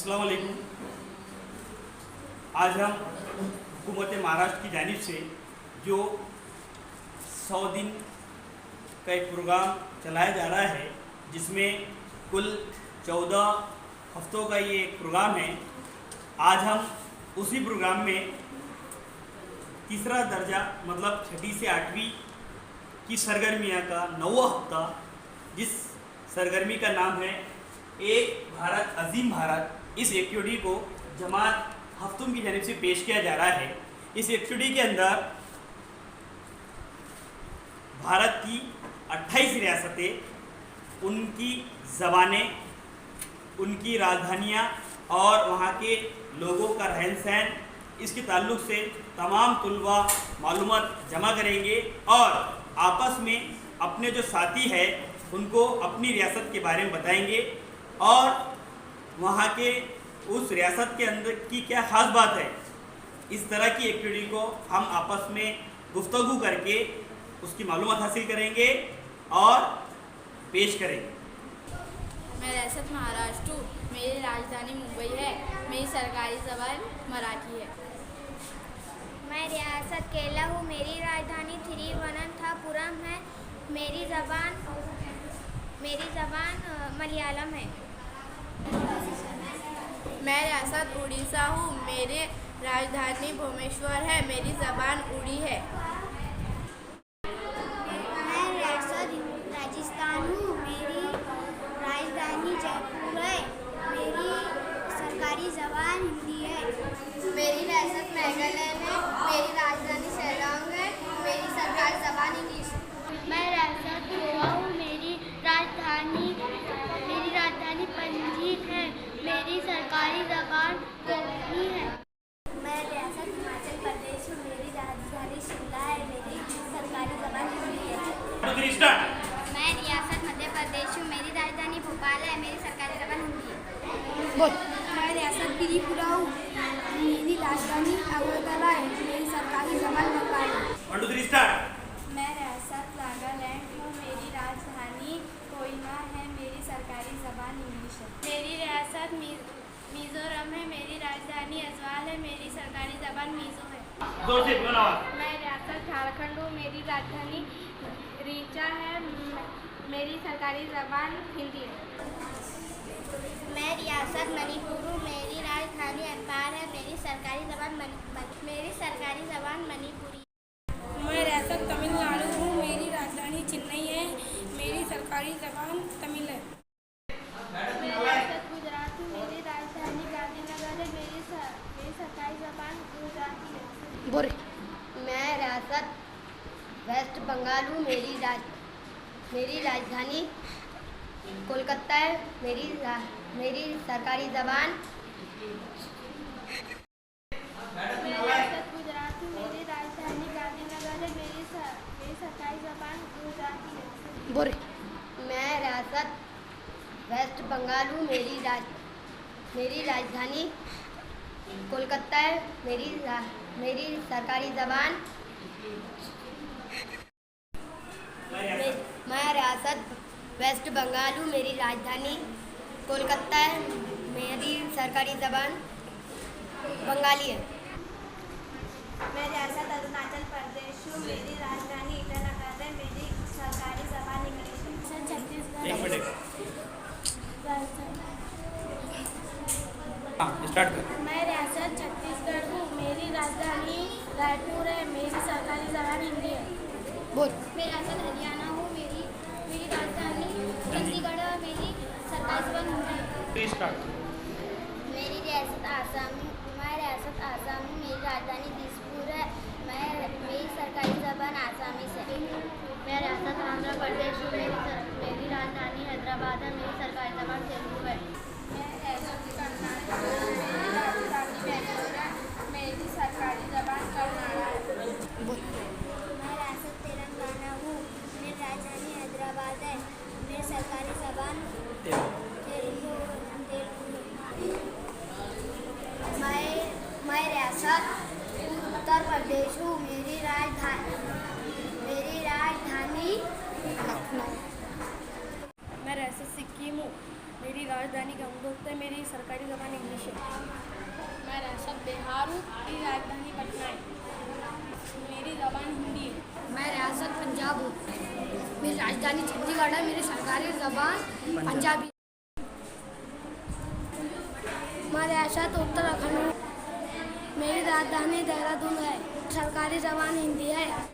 अस्सलाम वालेकुम। आज हम हुकूमत महाराष्ट्र की जानिब से जो 100 दिन का एक प्रोग्राम चलाया जा रहा है, जिसमें कुल 14 हफ्तों का ये एक प्रोग्राम है। आज हम उसी प्रोग्राम में तीसरा दर्जा मतलब 6वीं से 8वीं की सरगर्मियाँ का 9वां हफ्ता, जिस सरगर्मी का नाम है एक भारत अजीम भारत, इस एक्टिविटी को जमात हफ्तुम की जानिब से पेश किया जा रहा है। इस एक्टिविटी के अंदर भारत की 28 रियासतें, उनकी ज़बानें, उनकी राजधानियाँ और वहाँ के लोगों का रहन सहन, इसके ताल्लुक़ से तमाम तुलबा मालूमात जमा करेंगे और आपस में अपने जो साथी है उनको अपनी रियासत के बारे में बताएंगे और वहाँ के उस रियासत के अंदर की क्या ख़ास बात है। इस तरह की एक्टिविटी को हम आपस में गुफ्तगू करके उसकी मालूमात हासिल करेंगे और पेश करेंगे। मैं रियासत महाराष्ट्र हूँ। मेरी राजधानी मुंबई है। मेरी सरकारी ज़बान मराठी है। मैं रियासत केरला हूँ। मेरी राजधानी थिरुवनंतपुरम है। मेरी ज़बान मलयालम है। मैं रियासत उड़ीसा हूँ। मेरी राजधानी भुवनेश्वर है। मेरी ज़बान उड़ी है। मैं रियासत राजस्थान हूँ। मेरी राजधानी जयपुर है। मेरी सरकारी ज़बान हिंदी है। मेरी रियासत मेघालय है। मेरी राजधानी शिलांग है। मेरी सरकारी ज़बान इंग्लिश है। मैं रियासत गोवा हूँ। मेरी राजधानी पणजी है। मेरी सरकारी ज़बान कोंकणी है। मैं रियासत हिमाचल प्रदेश हूँ। मेरी राजधानी शिमला है। मेरी सरकारी ज़बान हिंदी है। मैं रियासत मध्य प्रदेश हूँ। मेरी राजधानी भोपाल है। मेरी सरकारी ज़बान हिंदी है। मैं रियासत त्रिपुरा हूँ। मेरी राजधानी अगरतला है। मेरी सरकारी ज़बान बंगाली है। मैं रियासत नागालैंड हूँ। मेरी राजधानी कोहिमा है। मेरी सरकारी ज़बान इंग्लिश है। मेरी रियासत मिज़ोरम है। मेरी राजधानी अजवाल है। मेरी सरकारी ज़बान मिज़ो है। मैं रियासत झारखंड हूँ। मेरी राजधानी रीचा है। मेरी सरकारी ज़बान हिंदी है। मैं रियासत मणिपुर हूँ। मेरी राजधानी अंबार है। मेरी सरकारी ज़बान मणिपुरी। मैं रियासत तमिलनाडु हूँ। मेरी राजधानी चेन्नई है। मेरी सरकारी ज़बान तमिल है। मैं रियासत गुजरात हूँ। मेरी राजधानी गांधीनगर है। मेरी सरकारी ज़बान गुजराती है। मैं रियासत वेस्ट बंगाल हूँ। मेरी राजधानी कोलकाता है। मेरी सरकारी ज़बान मैं रियासत गुजरात हूँ। मेरी राजधानी गांधीनगर है। मेरी सरकारी ज़बान गुजराती है। मैं रियासत वेस्ट बंगाल हूँ। मेरी राजधानी कोलकाता है। मेरी सरकारी ज़बान मैं रियासत वेस्ट बंगाल हूँ। मेरी राजधानी कोलकाता है। मेरी सरकारी ज़बान बंगाली है। मैं रियासत अरुणाचल प्रदेश हूँ। मेरी राजधानी ईटानगर है। मेरी सरकारी ज़बान इंग्लिश है। छत्तीसगढ़। मैं रियासत छत्तीसगढ़ हूँ। मेरी राजधानी रायपुर है। मेरी सरकारी ज़बान हिंदी है। मैं रियासत हरियाणा हूँ। मेरी राजधानी चंडीगढ़ है। मेरी सरकारी ज़बान हिंदी है। मेरी रियासत आसाम हूँ। मैं रियासत आसाम हूँ। मेरी राजधानी दिसपुर है। मेरी सरकारी ज़बान आसामीज़ है। मैं रियासत आंध्र प्रदेश हूँ। मेरी राजधानी हैदराबाद है। मेरी सरकारी ज़बान तेलुगु है। मैं रियासत कर्नाटक हूँ। मेरी राजधानी बेंगलोर है। मेरी सरकारी ज़बान कन्नड़ा है। मैं रियासत तेलंगाना हूँ। मेरी राजधानी हैदराबाद है। मेरी सरकारी ज़बान तेलुगु है। मैं रियासत उत्तर प्रदेश हूँ। मेरी राजधानी लखनऊ। मैं रियासत सिक्किम हूँ। मेरी राजधानी गंगटोक रियासत है, मेरी सरकारी ज़बान इंग्लिश है। मैं रियासत बिहार हूँ, मेरी राजधानी पटना है, मेरी ज़बान हिंदी है। मैं रियासत पंजाब हूँ, मेरी राजधानी चंडीगढ़ है, मेरी सरकारी ज़बान पंजाबी। मैं रियासत उत्तराखंड हूँ, मेरी राजधानी देहरादून है, सरकारी ज़बान हिंदी है।